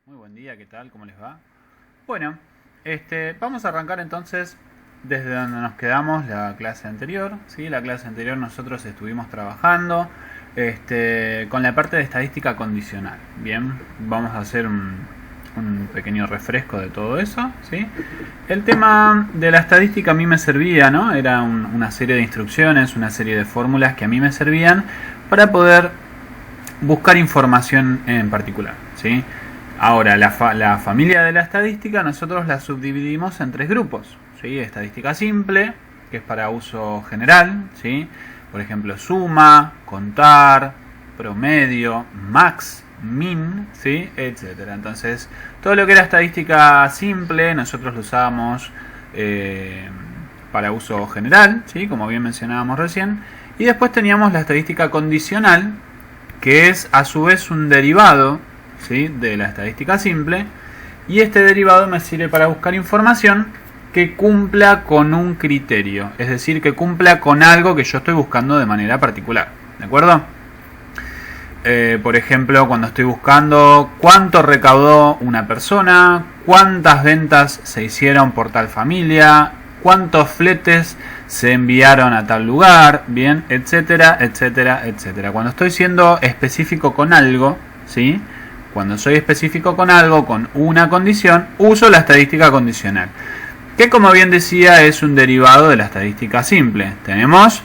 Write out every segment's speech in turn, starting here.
Muy buen día, ¿qué tal? ¿Cómo les va? Bueno, vamos a arrancar entonces desde donde nos quedamos la clase anterior. ¿Sí? La clase anterior nosotros estuvimos trabajando con la parte de estadística condicional. Bien, vamos a hacer un pequeño refresco de todo eso. ¿Sí? El tema de la estadística a mí me servía, ¿no? Era una serie de instrucciones, una serie de fórmulas que a mí me servían para poder buscar información en particular. ¿Sí? Ahora, la familia de la estadística nosotros la subdividimos en tres grupos. ¿Sí? Estadística simple, que es para uso general. ¿Sí? Por ejemplo, suma, contar, promedio, max, min, ¿sí? Etcétera. Entonces, todo lo que era estadística simple nosotros lo usábamos para uso general, ¿sí? Como bien mencionábamos recién. Y después teníamos la estadística condicional, que es a su vez un derivado, ¿sí? De la estadística simple, y este derivado me sirve para buscar información que cumpla con un criterio, es decir, que cumpla con algo que yo estoy buscando de manera particular, ¿de acuerdo? Por ejemplo, cuando estoy buscando cuánto recaudó una persona, cuántas ventas se hicieron por tal familia, cuántos fletes se enviaron a tal lugar, bien, etcétera, etcétera, etcétera. Cuando estoy siendo específico con algo, ¿sí? Cuando soy específico con algo, con una condición, uso la estadística condicional, que como bien decía es un derivado de la estadística simple. Tenemos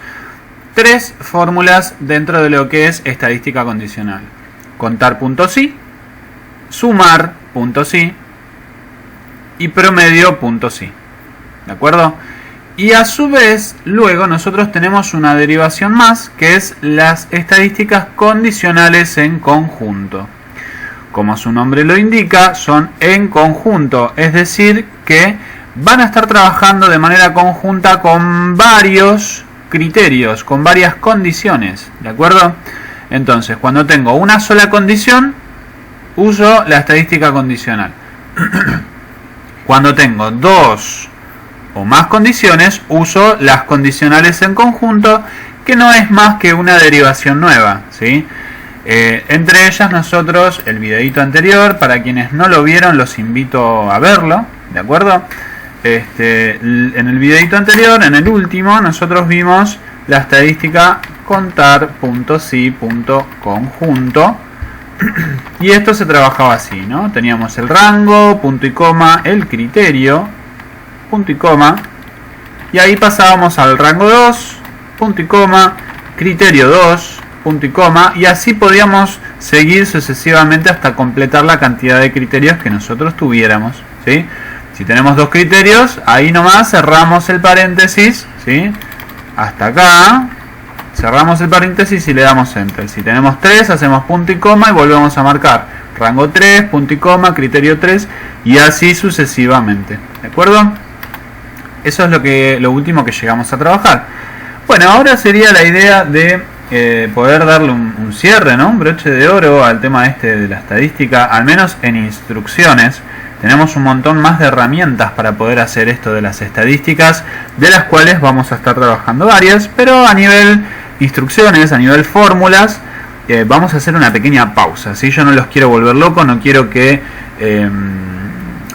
tres fórmulas dentro de lo que es estadística condicional: contar punto sí, sumar punto sí y promedio punto sí. ¿De acuerdo? Y a su vez, luego nosotros tenemos una derivación más, que es las estadísticas condicionales en conjunto. Como su nombre lo indica, son en conjunto, es decir, que van a estar trabajando de manera conjunta con varios criterios, con varias condiciones, ¿de acuerdo? Entonces, cuando tengo una sola condición, uso la estadística condicional. Cuando tengo dos o más condiciones, uso las condicionales en conjunto, que no es más que una derivación nueva, ¿sí? Entre ellas nosotros, el videito anterior, para quienes no lo vieron los invito a verlo, ¿de acuerdo? En el videito anterior, en el último, nosotros vimos la estadística contar punto sí punto conjunto, y esto se trabajaba así, ¿no? Teníamos el rango, punto y coma, el criterio, punto y coma, y ahí pasábamos al rango 2, punto y coma, criterio 2, punto y coma, y así podíamos seguir sucesivamente hasta completar la cantidad de criterios que nosotros tuviéramos, ¿sí? Si tenemos dos criterios, ahí nomás cerramos el paréntesis, ¿sí? Hasta acá, cerramos el paréntesis y le damos enter. Si tenemos tres, hacemos punto y coma y volvemos a marcar rango 3, punto y coma, criterio 3, y así sucesivamente, ¿de acuerdo? Eso es lo último que llegamos a trabajar. Bueno, ahora sería la idea de poder darle un cierre, ¿no? Un broche de oro al tema de la estadística, al menos en instrucciones. Tenemos un montón más de herramientas para poder hacer esto de las estadísticas, de las cuales vamos a estar trabajando varias, pero a nivel instrucciones, a nivel fórmulas, vamos a hacer una pequeña pausa, ¿sí? Yo no los quiero volver locos, no quiero que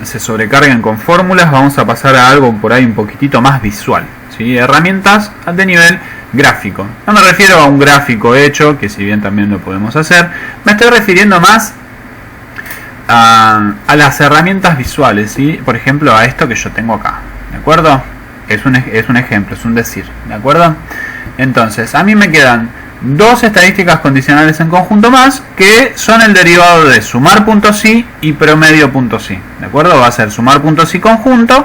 se sobrecarguen con fórmulas, vamos a pasar a algo por ahí un poquitito más visual, ¿sí? Herramientas de nivel gráfico. No me refiero a un gráfico hecho, que si bien también lo podemos hacer, me estoy refiriendo más a las herramientas visuales, ¿sí? Por ejemplo, a esto que yo tengo acá, ¿de acuerdo? Es un ejemplo, es un decir, ¿de acuerdo? Entonces, a mí me quedan dos estadísticas condicionales en conjunto más, que son el derivado de sumar punto sí y promedio punto sí, ¿de acuerdo? Va a ser sumar punto sí conjunto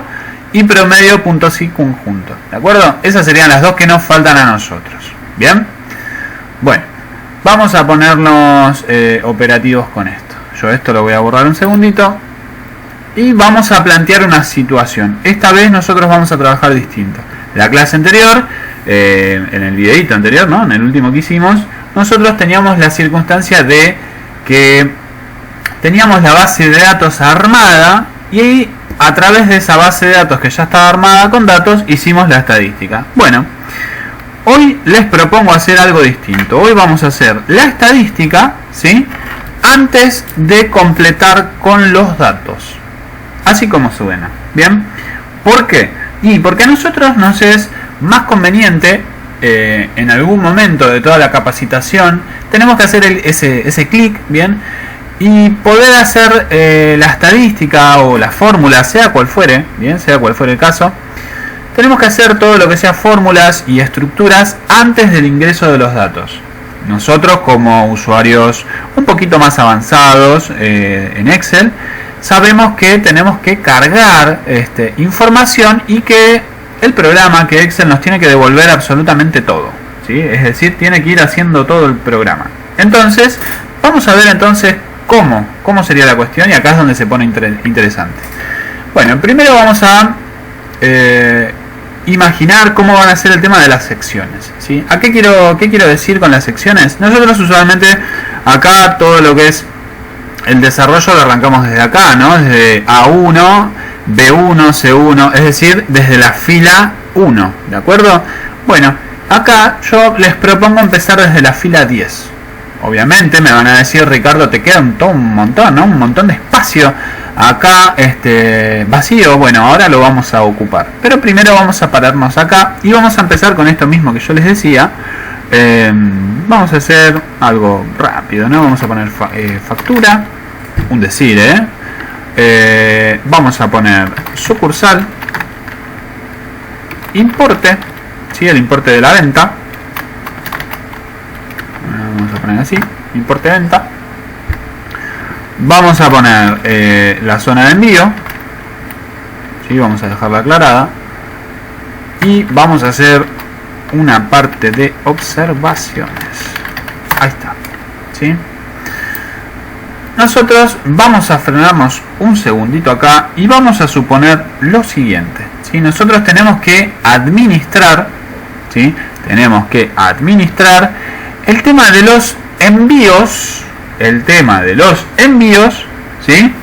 y promedio punto sí conjunto, ¿de acuerdo? Esas serían las dos que nos faltan a nosotros, ¿bien? Bueno, vamos a ponernos operativos con esto. Yo esto lo voy a borrar un segundito y vamos a plantear una situación. Esta vez nosotros vamos a trabajar distinto. La clase anterior, en el videito anterior, ¿no? En el último que hicimos, nosotros teníamos la circunstancia de que teníamos la base de datos armada y a través de esa base de datos que ya estaba armada con datos, hicimos la estadística. Bueno, hoy les propongo hacer algo distinto. Hoy vamos a hacer la estadística, ¿sí? antes de completar con los datos. Así como suena. ¿Bien? ¿Por qué? Y porque a nosotros nos es más conveniente, en algún momento de toda la capacitación, tenemos que hacer ese clic, ¿bien? Y poder hacer la estadística o la fórmula, sea cual fuere, ¿bien? Sea cual fuere el caso. Tenemos que hacer todo lo que sea fórmulas y estructuras antes del ingreso de los datos. Nosotros, como usuarios un poquito más avanzados en Excel, sabemos que tenemos que cargar información y que el programa, que Excel, nos tiene que devolver absolutamente todo, ¿sí? Es decir, tiene que ir haciendo todo el programa. Entonces, vamos a ver entonces cómo sería la cuestión, y acá es donde se pone interesante. Bueno, primero vamos a imaginar cómo van a ser el tema de las secciones, ¿sí? ¿A qué quiero decir con las secciones? Nosotros usualmente acá todo lo que es el desarrollo lo arrancamos desde acá, ¿no? Desde A1, B1, C1, es decir, desde la fila 1, ¿de acuerdo? Bueno, acá yo les propongo empezar desde la fila 10. Obviamente me van a decir, Ricardo, te queda un montón, ¿no? Un montón de espacio acá vacío. Bueno, ahora lo vamos a ocupar. Pero primero vamos a pararnos acá y vamos a empezar con esto mismo que yo les decía. Vamos a hacer algo rápido, ¿no? Vamos a poner factura, un decir, vamos a poner sucursal, importe, ¿sí? El importe de la venta. Vamos a poner así, importe de venta. Vamos a poner la zona de envío, ¿sí? Vamos a dejarla aclarada. Y vamos a hacer una parte de observaciones. Ahí está, ¿sí? Nosotros vamos a frenarnos un segundito acá y vamos a suponer lo siguiente, ¿sí? Nosotros tenemos que administrar, ¿sí? Tenemos que administrar el tema de los envíos, ¿sí?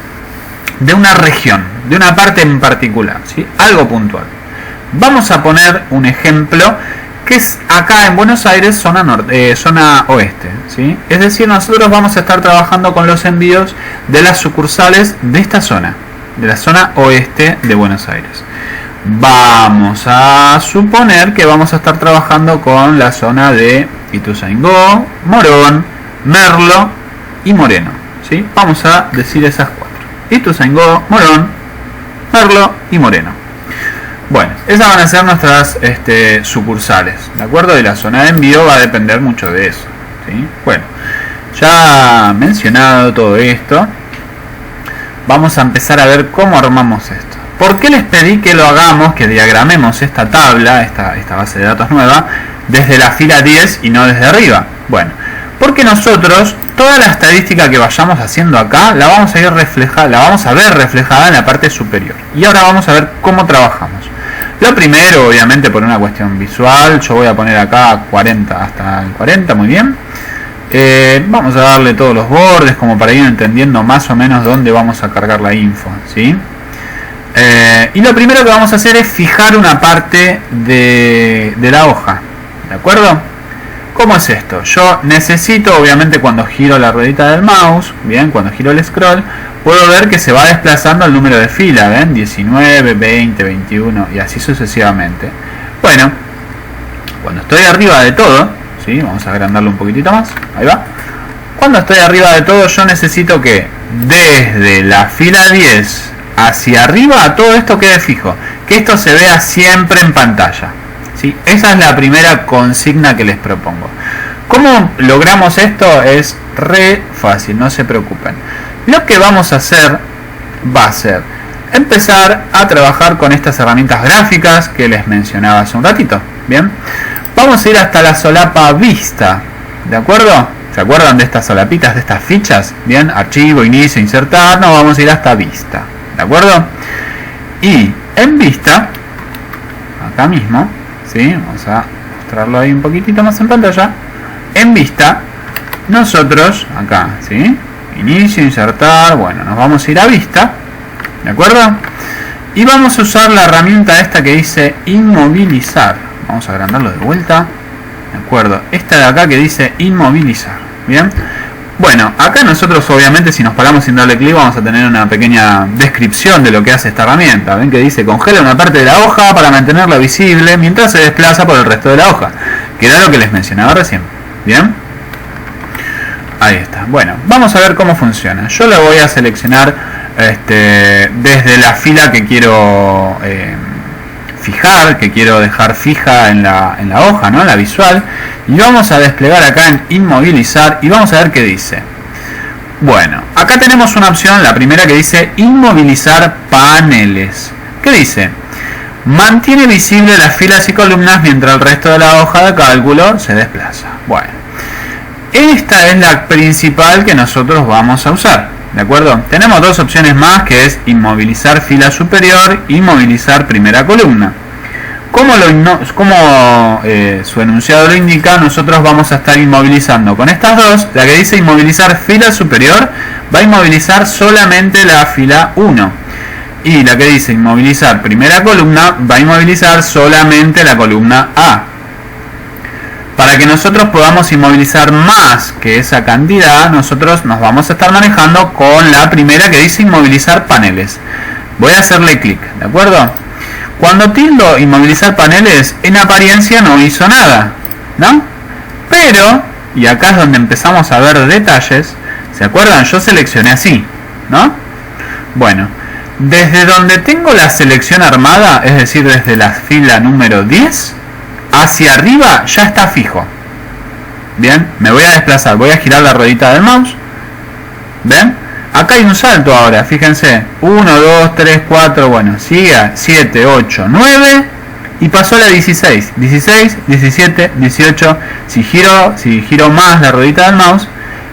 De una región, de una parte en particular, ¿sí? Algo puntual. Vamos a poner un ejemplo que es acá en Buenos Aires, zona norte, zona oeste, ¿sí? Es decir, nosotros vamos a estar trabajando con los envíos de las sucursales de esta zona, de la zona oeste de Buenos Aires. Vamos a suponer que vamos a estar trabajando con la zona de Ituzaingó, Morón, Merlo y Moreno, ¿sí? Vamos a decir esas cuatro: Ituzaingó, Morón, Merlo y Moreno. Bueno, esas van a ser nuestras sucursales, ¿de acuerdo? Y la zona de envío va a depender mucho de eso, ¿sí? Bueno, ya mencionado todo esto, vamos a empezar a ver cómo armamos esto. ¿Por qué les pedí que lo hagamos, que diagramemos esta tabla, esta base de datos nueva, desde la fila 10 y no desde arriba? Bueno, porque nosotros toda la estadística que vayamos haciendo acá la vamos a ver reflejada en la parte superior. Y ahora vamos a ver cómo trabajamos. Lo primero, obviamente, por una cuestión visual, yo voy a poner acá 40 hasta el 40, muy bien. Vamos a darle todos los bordes como para ir entendiendo más o menos dónde vamos a cargar la info, ¿sí? Y lo primero que vamos a hacer es fijar una parte de la hoja, ¿de acuerdo? ¿Cómo es esto? Yo necesito, obviamente, cuando giro la ruedita del mouse, bien, cuando giro el scroll, puedo ver que se va desplazando el número de fila, ¿ven? 19, 20, 21 y así sucesivamente. Bueno, cuando estoy arriba de todo, ¿sí? Vamos a agrandarlo un poquitito más, ahí va. Cuando estoy arriba de todo, yo necesito que desde la fila 10 hacia arriba todo esto quede fijo, que esto se vea siempre en pantalla, ¿sí? Esa es la primera consigna que les propongo. ¿Cómo logramos esto? Es re fácil, no se preocupen. Lo que vamos a hacer va a ser empezar a trabajar con estas herramientas gráficas que les mencionaba hace un ratito. Bien, vamos a ir hasta la solapa vista, ¿de acuerdo? ¿Se acuerdan de estas solapitas, de estas fichas? Bien, archivo, inicio, insertar, no, vamos a ir hasta vista, ¿de acuerdo? Y en vista, acá mismo, ¿sí? Vamos a mostrarlo ahí un poquitito más en pantalla. En vista, nosotros, acá, ¿sí? Inicio, insertar, bueno, nos vamos a ir a vista, ¿de acuerdo? Y vamos a usar la herramienta esta que dice inmovilizar. Vamos a agrandarlo de vuelta, ¿de acuerdo? Esta de acá que dice inmovilizar, ¿bien? Bueno, acá nosotros obviamente si nos paramos sin darle clic vamos a tener una pequeña descripción de lo que hace esta herramienta. Ven que dice congela una parte de la hoja para mantenerla visible mientras se desplaza por el resto de la hoja, que era lo que les mencionaba recién. Bien, ahí está. Bueno, vamos a ver cómo funciona. Yo lo voy a seleccionar desde la fila que quiero fijar, que quiero dejar fija en la hoja, ¿no? En la visual. Y vamos a desplegar acá en inmovilizar y vamos a ver qué dice. Bueno, acá tenemos una opción, la primera, que dice inmovilizar paneles. ¿Qué dice? Mantiene visible las filas y columnas mientras el resto de la hoja de cálculo se desplaza. Bueno, esta es la principal que nosotros vamos a usar, ¿de acuerdo? Tenemos dos opciones más, que es inmovilizar fila superior, inmovilizar primera columna. Como su enunciado lo indica, nosotros vamos a estar inmovilizando con estas dos. La que dice inmovilizar fila superior va a inmovilizar solamente la fila 1. Y la que dice inmovilizar primera columna va a inmovilizar solamente la columna A. Para que nosotros podamos inmovilizar más que esa cantidad, nosotros nos vamos a estar manejando con la primera que dice inmovilizar paneles. Voy a hacerle clic, ¿de acuerdo? Cuando tildo inmovilizar paneles, en apariencia no hizo nada, ¿no? Pero, y acá es donde empezamos a ver detalles, ¿se acuerdan? Yo seleccioné así, ¿no? Bueno, desde donde tengo la selección armada, es decir, desde la fila número 10, hacia arriba ya está fijo. Bien, me voy a desplazar, voy a girar la ruedita del mouse. ¿Ven? Acá hay un salto ahora, fíjense. 1, 2, 3, 4, bueno, sigue a 7, 8, 9 y pasó a la 16. 16, 17, 18. Si giro más la ruedita del mouse,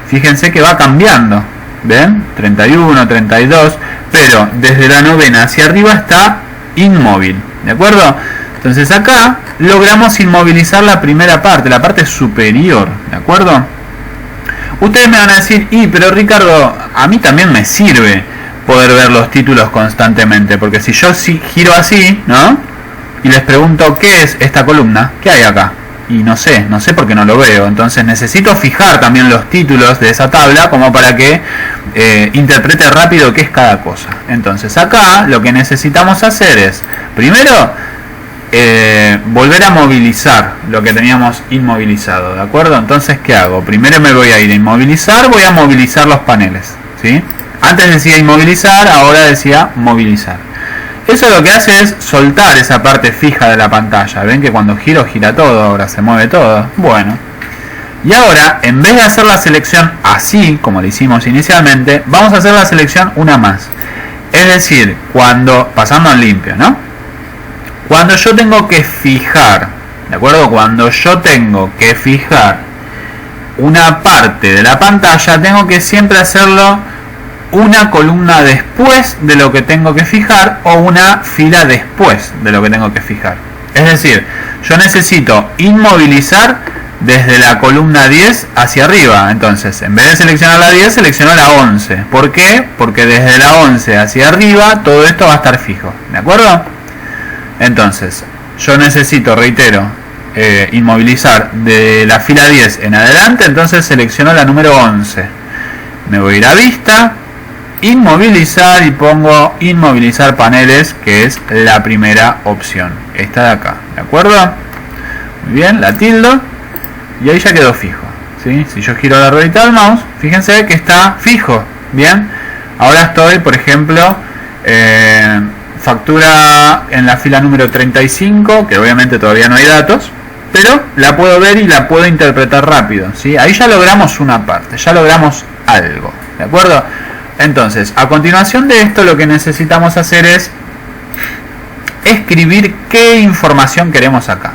fíjense que va cambiando. ¿Ven? 31, 32, pero desde la novena hacia arriba está inmóvil. ¿De acuerdo? Entonces acá logramos inmovilizar la primera parte, la parte superior. ¿De acuerdo? Ustedes me van a decir, pero Ricardo, a mí también me sirve poder ver los títulos constantemente, porque si yo giro así, ¿no? Y les pregunto, ¿qué es esta columna? ¿Qué hay acá? Y no sé porque no lo veo. Entonces necesito fijar también los títulos de esa tabla como para que interprete rápido qué es cada cosa. Entonces acá lo que necesitamos hacer es, primero, volver a movilizar lo que teníamos inmovilizado, ¿de acuerdo? Entonces, ¿qué hago? Primero me voy a ir a inmovilizar, voy a movilizar los paneles, ¿sí? Antes decía inmovilizar, ahora decía movilizar. Eso lo que hace es soltar esa parte fija de la pantalla. ¿Ven que cuando giro, gira todo? Ahora se mueve todo. Bueno. Y ahora, en vez de hacer la selección así, como lo hicimos inicialmente, vamos a hacer la selección una más. Es decir, pasando en limpio, ¿no? Cuando yo tengo que fijar, ¿de acuerdo? Cuando yo tengo que fijar una parte de la pantalla, tengo que siempre hacerlo una columna después de lo que tengo que fijar o una fila después de lo que tengo que fijar. Es decir, yo necesito inmovilizar desde la columna 10 hacia arriba. Entonces, en vez de seleccionar la 10, selecciono la 11. ¿Por qué? Porque desde la 11 hacia arriba todo esto va a estar fijo. ¿De acuerdo? Entonces, yo necesito, reitero, inmovilizar de la fila 10 en adelante, entonces selecciono la número 11. Me voy a ir a vista, inmovilizar y pongo inmovilizar paneles, que es la primera opción, esta de acá, ¿de acuerdo? Muy bien, la tildo y ahí ya quedó fijo, ¿sí? Si yo giro la ruedita del mouse, fíjense que está fijo, ¿bien? Ahora estoy, por ejemplo, factura en la fila número 35, que obviamente todavía no hay datos, pero la puedo ver y la puedo interpretar rápido, ¿sí? Ahí ya logramos una parte, ya logramos algo, ¿de acuerdo? Entonces, a continuación de esto, lo que necesitamos hacer es escribir qué información queremos acá.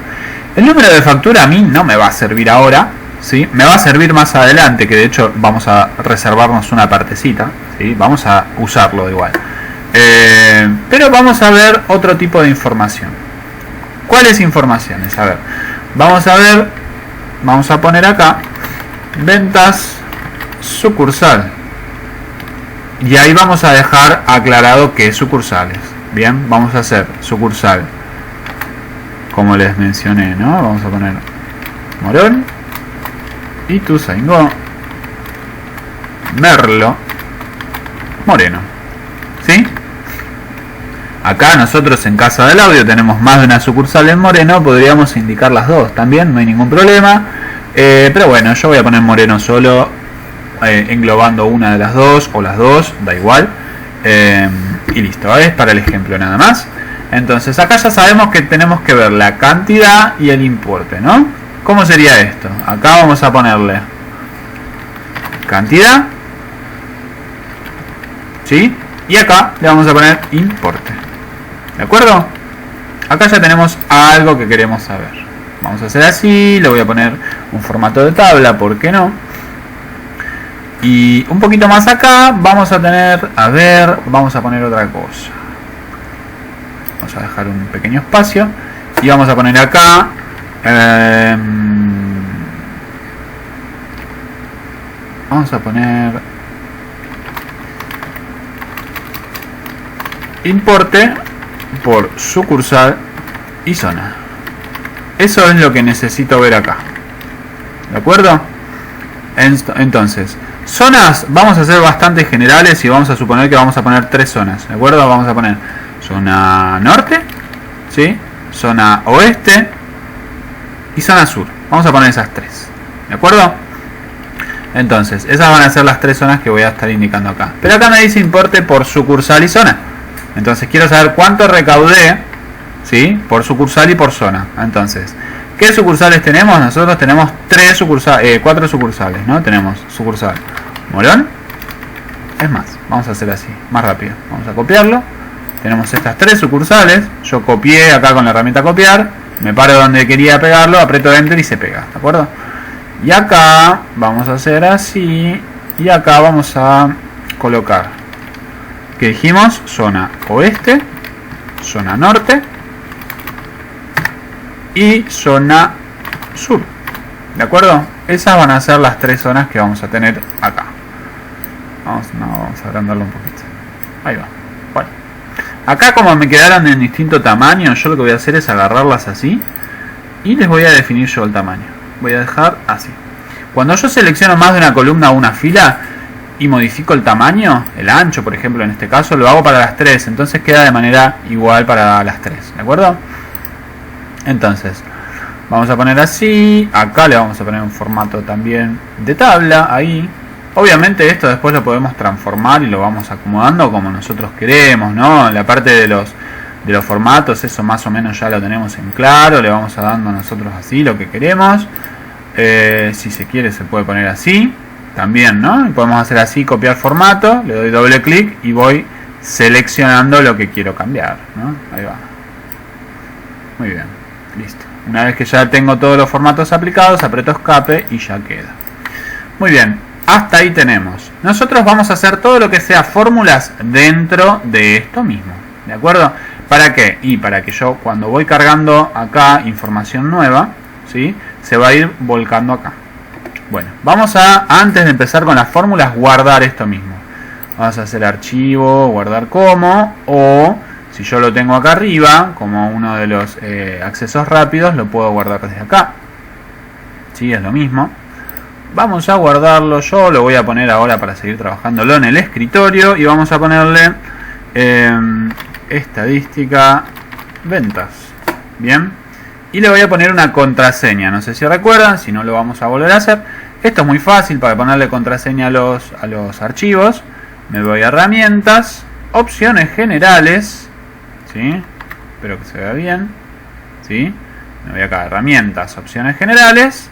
El número de factura a mí no me va a servir ahora, ¿sí? Me va a servir más adelante, que de hecho vamos a reservarnos una partecita, ¿sí? Vamos a usarlo igual. Pero vamos a ver otro tipo de información. ¿Cuáles informaciones? A ver, vamos a poner acá ventas sucursal, y ahí vamos a dejar aclarado qué sucursales. Bien, vamos a hacer sucursal como les mencioné, ¿no? Vamos a poner Morón, Ituzaingó, Merlo Moreno. ¿Sí? Acá nosotros en Casa del Audio tenemos más de una sucursal en Moreno, podríamos indicar las dos también, no hay ningún problema. Pero bueno, yo voy a poner Moreno solo, englobando una de las dos o las dos, da igual. Y listo, es para el ejemplo nada más. Entonces acá ya sabemos que tenemos que ver la cantidad y el importe, ¿no? ¿Cómo sería esto? Acá vamos a ponerle cantidad, ¿sí? Y acá le vamos a poner importe. ¿De acuerdo? Acá ya tenemos algo que queremos saber. Vamos a hacer así, le voy a poner un formato de tabla, ¿por qué no? Y un poquito más acá vamos a tener, a ver, vamos a poner otra cosa. Vamos a dejar un pequeño espacio y vamos a poner acá vamos a poner importe por sucursal y zona. Eso es lo que necesito ver acá. ¿De acuerdo? Entonces, zonas vamos a ser bastante generales y vamos a suponer que vamos a poner 3 zonas. ¿De acuerdo? Vamos a poner zona norte, ¿sí? Zona oeste y zona sur. Vamos a poner esas 3. ¿De acuerdo? Entonces, esas van a ser las 3 zonas que voy a estar indicando acá. Pero acá me dice importe por sucursal y zona. Entonces quiero saber cuánto recaudé, ¿sí? Por sucursal y por zona. Entonces, ¿qué sucursales tenemos? Nosotros tenemos 4 sucursales, ¿no? Tenemos sucursal Morón. Es más, vamos a hacer así, más rápido. Vamos a copiarlo. Tenemos estas 3 sucursales. Yo copié acá con la herramienta copiar. Me paro donde quería pegarlo, aprieto Enter y se pega, ¿de acuerdo? Y acá vamos a hacer así. Y acá vamos a colocar, que dijimos, zona oeste, zona norte y zona sur. ¿De acuerdo? Esas van a ser las 3 zonas que vamos a tener acá. Vamos a agrandarlo un poquito. Ahí va. Bueno. Acá, como me quedaron en distinto tamaño, yo lo que voy a hacer es agarrarlas así y les voy a definir yo el tamaño. Voy a dejar así. Cuando yo selecciono más de una columna o una fila y modifico el tamaño, el ancho por ejemplo en este caso, lo hago para las 3, entonces queda de manera igual para las 3, ¿de acuerdo? Entonces vamos a poner así, acá le vamos a poner un formato también de tabla, ahí. Obviamente esto después lo podemos transformar y lo vamos acomodando como nosotros queremos, ¿no? La parte de los formatos, eso más o menos ya lo tenemos en claro, le vamos a dando nosotros así lo que queremos. Si se quiere se puede poner así también, ¿no? Podemos hacer así, copiar formato, le doy doble clic y voy seleccionando lo que quiero cambiar, ¿no? Ahí va. Muy bien, listo. Una vez que ya tengo todos los formatos aplicados, aprieto escape y ya queda. Muy bien, hasta ahí tenemos. Nosotros vamos a hacer todo lo que sea fórmulas dentro de esto mismo, ¿de acuerdo? ¿Para qué? Y para que yo cuando voy cargando acá información nueva, ¿sí? Se va a ir volcando acá. Bueno, vamos a, antes de empezar con las fórmulas, guardar esto mismo. Vamos a hacer archivo, guardar como, o si yo lo tengo acá arriba, como uno de los accesos rápidos, lo puedo guardar desde acá. Sí, es lo mismo. Vamos a guardarlo, yo lo voy a poner ahora para seguir trabajándolo en el escritorio y vamos a ponerle estadística ventas. Bien. Y le voy a poner una contraseña, no sé si recuerdan, si no lo vamos a volver a hacer. Esto es muy fácil para ponerle contraseña a los archivos. Me voy a herramientas, opciones generales, ¿sí? Espero que se vea bien, ¿sí? Me voy acá a herramientas, opciones generales.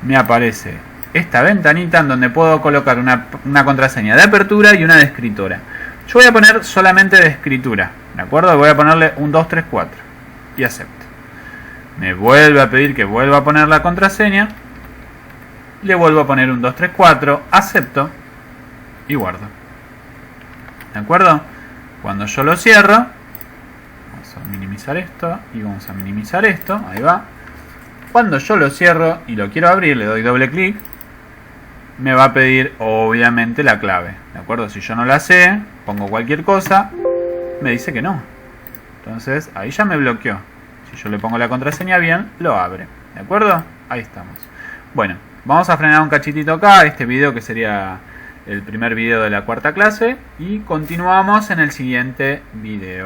Me aparece esta ventanita en donde puedo colocar una contraseña de apertura y una de escritura. Yo voy a poner solamente de escritura, ¿de acuerdo? Voy a ponerle un 2, 3, 4 y acepto. Me vuelve a pedir que vuelva a poner la contraseña. Le vuelvo a poner un 2, 3, 4. Acepto. Y guardo. ¿De acuerdo? Cuando yo lo cierro. Vamos a minimizar esto. Y vamos a minimizar esto. Ahí va. Cuando yo lo cierro y lo quiero abrir, le doy doble clic. Me va a pedir obviamente la clave. ¿De acuerdo? Si yo no la sé, pongo cualquier cosa. Me dice que no. Entonces ahí ya me bloqueó. Si yo le pongo la contraseña bien, lo abre. ¿De acuerdo? Ahí estamos. Bueno, vamos a frenar un cachitito acá. Este video que sería el primer video de la cuarta clase y continuamos en el siguiente video.